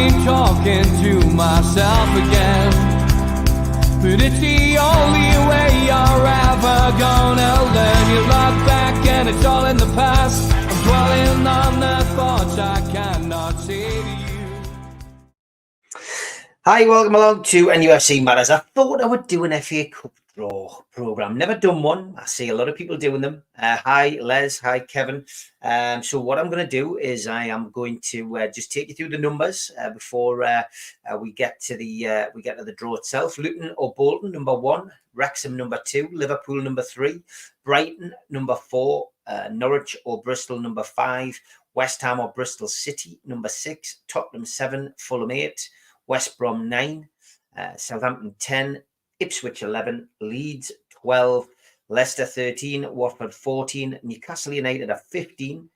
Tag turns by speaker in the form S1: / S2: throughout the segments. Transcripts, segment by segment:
S1: been talking to myself again, but it's the only way you're ever gonna learn. You look back and it's all in the past. I'm dwelling on the thoughts I cannot say to you.
S2: Hi, welcome along to NUFC Matters. I thought I would do an FA Cup draw programme. Never done one. I see a lot of people doing them. Hi, Les. Hi, Kevin. So what I'm going to do is I am going to just take you through the numbers before we get to the draw itself. Luton or Bolton, number 1. Wrexham, number 2. Liverpool, number 3. Brighton, number 4. Norwich or Bristol, number 5. West Ham or Bristol City, number 6. Tottenham, 7. Fulham, 8. West Brom 9, Southampton 10, Ipswich 11, Leeds 12, Leicester 13, Watford 14, Newcastle United at 15,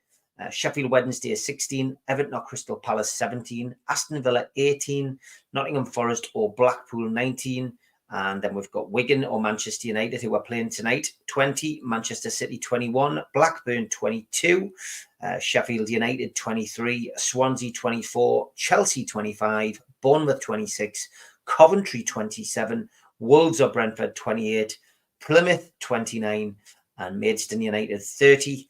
S2: Sheffield Wednesday 16, Everton or Crystal Palace 17, Aston Villa 18, Nottingham Forest or Blackpool 19, and then we've got Wigan or Manchester United who are playing tonight 20, Manchester City 21, Blackburn 22, Sheffield United 23, Swansea 24, Chelsea 25, Bournemouth 26, Coventry 27, Wolves or Brentford 28, Plymouth 29, and Maidstone United 30,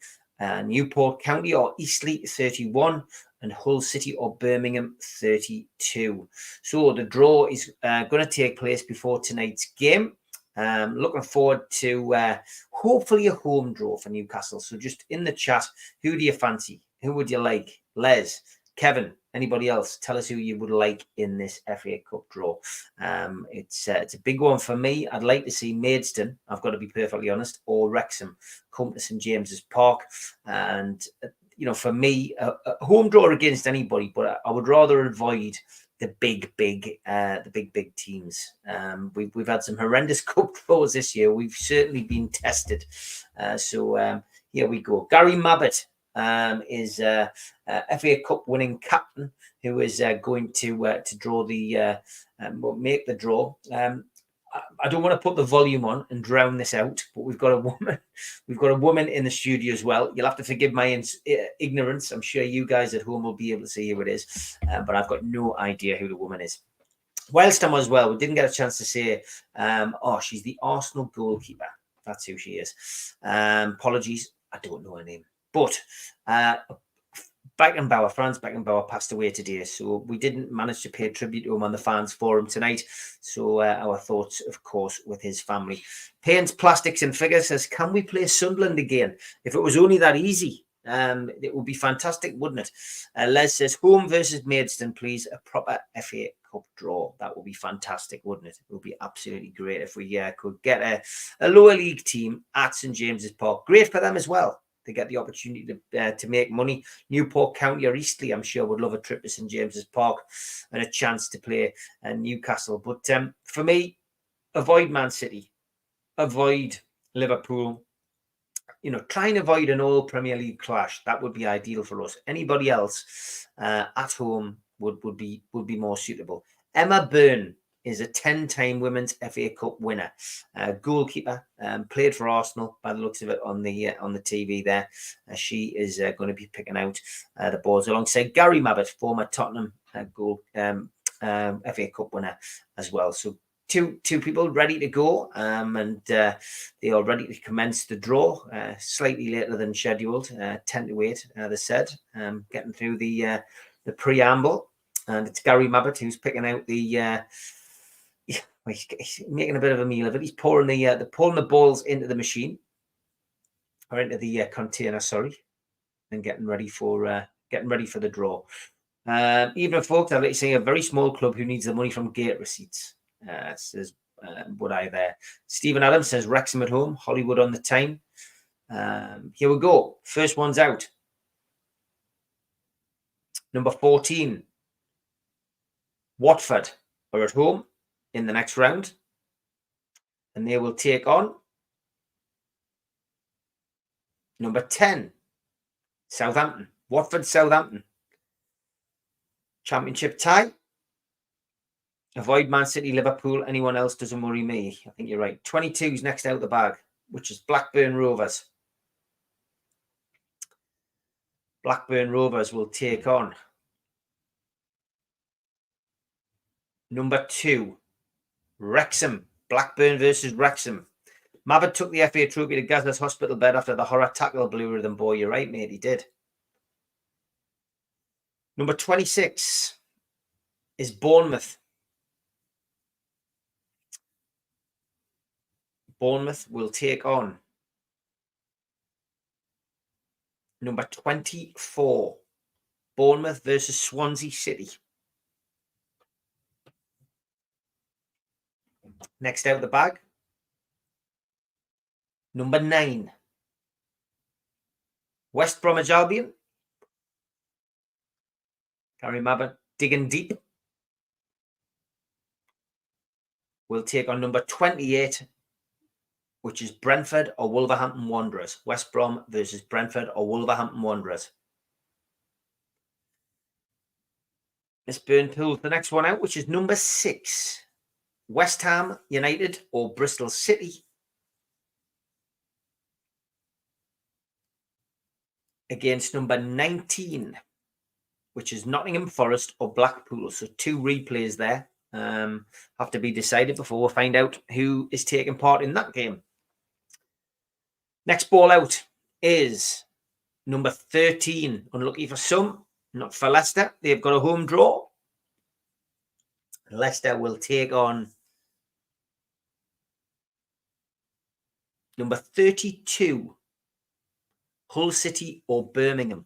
S2: Newport County or Eastleigh 31, and Hull City or Birmingham 32. So the draw is going to take place before tonight's game. Looking forward to hopefully a home draw for Newcastle. So just in the chat, who do you fancy? Who would you like? Les, Kevin, anybody else? Tell us who you would like in this FA Cup draw. It's a big one for me. I'd like to see Maidstone, I've got to be perfectly honest, or Wrexham come to St James's Park. And you know, for me, a home draw against anybody, but I would rather avoid the big teams. We've had some horrendous cup draws this year. We've certainly been tested. So here we go. Gary Mabbott is a FA Cup winning captain who is going to draw the make the draw. I don't want to put the volume on and drown this out, but we've got a woman. We've got a woman in the studio as well. You'll have to forgive my ignorance. I'm sure you guys at home will be able to see who it is, but I've got no idea who the woman is. Whilst I'm as well, we didn't get a chance to say, she's the Arsenal goalkeeper. That's who she is. Apologies, I don't know her name. But Franz Beckenbauer passed away today, so we didn't manage to pay tribute to him on the fans forum tonight. So our thoughts, of course, with his family. Paints, Plastics and Figures says, can we play Sunderland again? If it was only that easy, it would be fantastic, wouldn't it? Les says, home versus Maidstone, please. A proper FA Cup draw. That would be fantastic, wouldn't it? It would be absolutely great if we could get a lower league team at St James's Park. Great for them as well. They get the opportunity to make money. Newport County or Eastleigh, I'm sure, would love a trip to St James's Park and a chance to play Newcastle. But for me, avoid Man City, avoid Liverpool. You know, try and avoid an all Premier League clash. That would be ideal for us. Anybody else at home would be more suitable. Emma Byrne is a 10-time Women's FA Cup winner, goalkeeper, played for Arsenal by the looks of it on the TV there. She is going to be picking out the balls alongside Gary Mabbott, former Tottenham FA Cup winner as well. So two people ready to go, and they are ready to commence the draw slightly later than scheduled, 10 to 8, they said, getting through the preamble. And it's Gary Mabbott who's picking out the he's making a bit of a meal of it. He's pouring the balls into the machine, or into the container, sorry, and getting ready for the draw. Even folks, I'd like to say a very small club who needs the money from gate receipts. Says Would I there? Stephen Adams says Wrexham at home, Hollywood on the time. Here we go. First one's out. Number 14. Watford are at home in the next round, and they will take on number 10, Southampton. Watford, Southampton. Championship tie. Avoid Man City, Liverpool. Anyone else doesn't worry me. I think you're right. 22 is next out the bag, which is Blackburn Rovers. Blackburn Rovers will take on Number 2, Wrexham. Blackburn versus Wrexham. Mabbott took the FA Trophy to Gazza's hospital bed after the horror tackle blew rhythm. Boy, you're right, mate, he did. Number 26 is Bournemouth. Bournemouth will take on number 24. Bournemouth versus Swansea City. Next out of the bag, number 9. West Bromwich Albion. Gary Mabbott digging deep. Will take on number 28, which is Brentford or Wolverhampton Wanderers. West Brom versus Brentford or Wolverhampton Wanderers. Miss Byrne pulls the next one out, which is number 6. West Ham United or Bristol City. Against number 19, which is Nottingham Forest or Blackpool. So 2 replays there. Have to be decided before we find out who is taking part in that game. Next ball out is number 13. Unlucky for some, not for Leicester. They've got a home draw. Leicester will take on number 32. Hull City or Birmingham.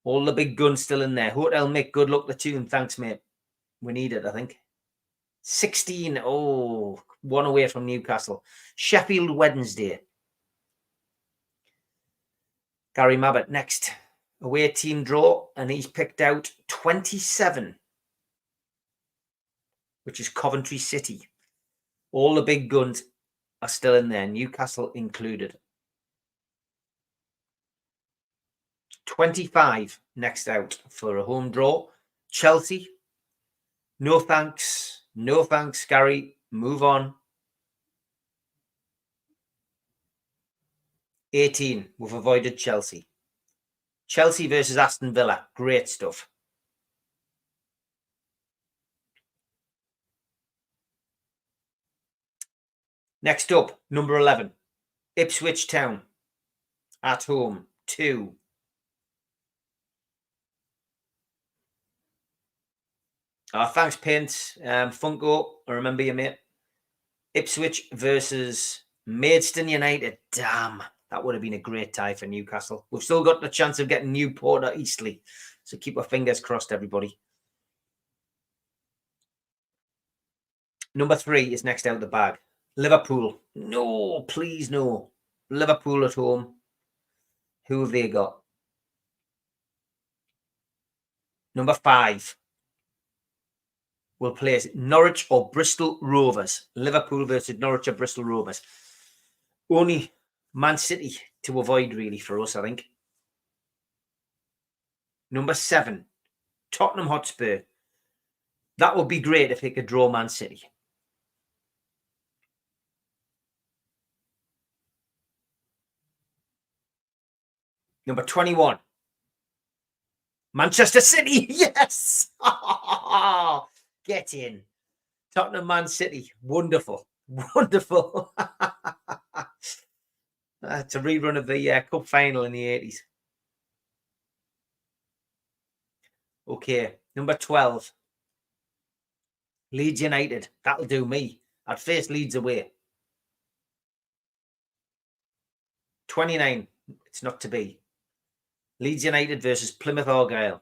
S2: All the big guns still in there. Hotel Mick, good luck to tune. Thanks, mate. We need it, I think. 16. Oh, 1 away from Newcastle. Sheffield Wednesday. Gary Mabbott next. Away team draw, and he's picked out 27, which is Coventry City. All the big guns are still in there, Newcastle included. 25 next out for a home draw. Chelsea. No thanks. No thanks, Gary. Move on. 18. We've avoided Chelsea. Chelsea versus Aston Villa. Great stuff. Next up, number 11. Ipswich Town. At home. 2. Thanks, Pint. Funko, I remember you, mate. Ipswich versus Maidstone United. Damn, that would have been a great tie for Newcastle. We've still got the chance of getting Newport or Eastleigh. So keep our fingers crossed, everybody. Number 3 is next out the bag. Liverpool. No, please no. Liverpool at home. Who have they got? Number 5. Will play Norwich or Bristol Rovers. Liverpool versus Norwich or Bristol Rovers. Only Man City to avoid, really, for us, I think. Number 7. Tottenham Hotspur. That would be great if they could draw Man City. Number 21. Manchester City. Yes. Get in. Tottenham Man City. Wonderful. Wonderful. It's a rerun of the cup final in the 80s. Okay. Number 12. Leeds United. That'll do me. I'd face Leeds away. 29. It's not to be. Leeds United versus Plymouth Argyle.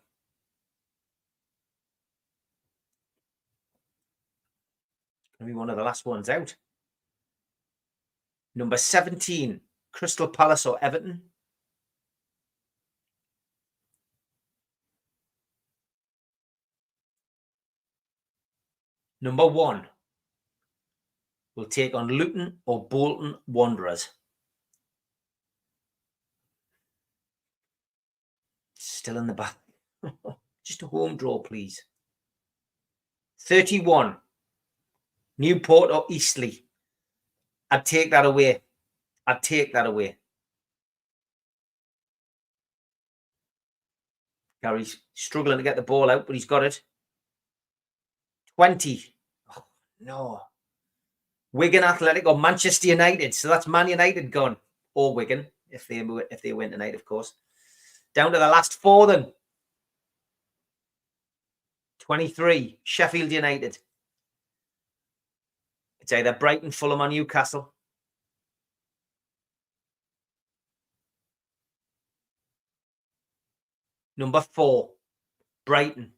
S2: Going to be one of the last ones out. Number 17. Crystal Palace or Everton. Number 1. Will take on Luton or Bolton Wanderers. Still in the back. Just a home draw, please. 31. Newport or Eastleigh. I'd take that away. I'd take that away. Gary's struggling to get the ball out, but he's got it. 20. Oh, no. Wigan Athletic or Manchester United. So that's Man United gone. Or Wigan, if they win tonight, of course. Down to the last 4 then. 23. Sheffield United. It's either Brighton, Fulham or Newcastle. Number 4. Brighton.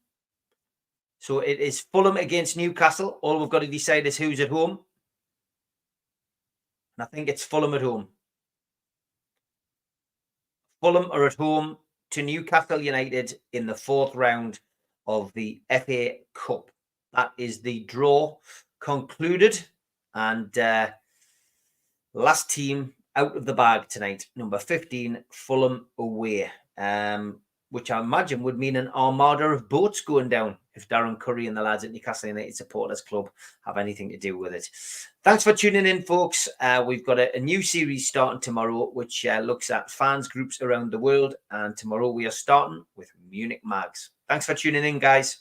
S2: So it is Fulham against Newcastle. All we've got to decide is who's at home. And I think it's Fulham at home. Fulham are at home to Newcastle United in the 4th round of the FA Cup. That is the draw concluded. And last team out of the bag tonight, number 15, Fulham away. Which I imagine would mean an armada of boats going down if Darren Curry and the lads at Newcastle United Supporters Club have anything to do with it. Thanks for tuning in, folks. We've got a new series starting tomorrow, which looks at fans groups around the world. And tomorrow we are starting with Munich Mags. Thanks for tuning in, guys.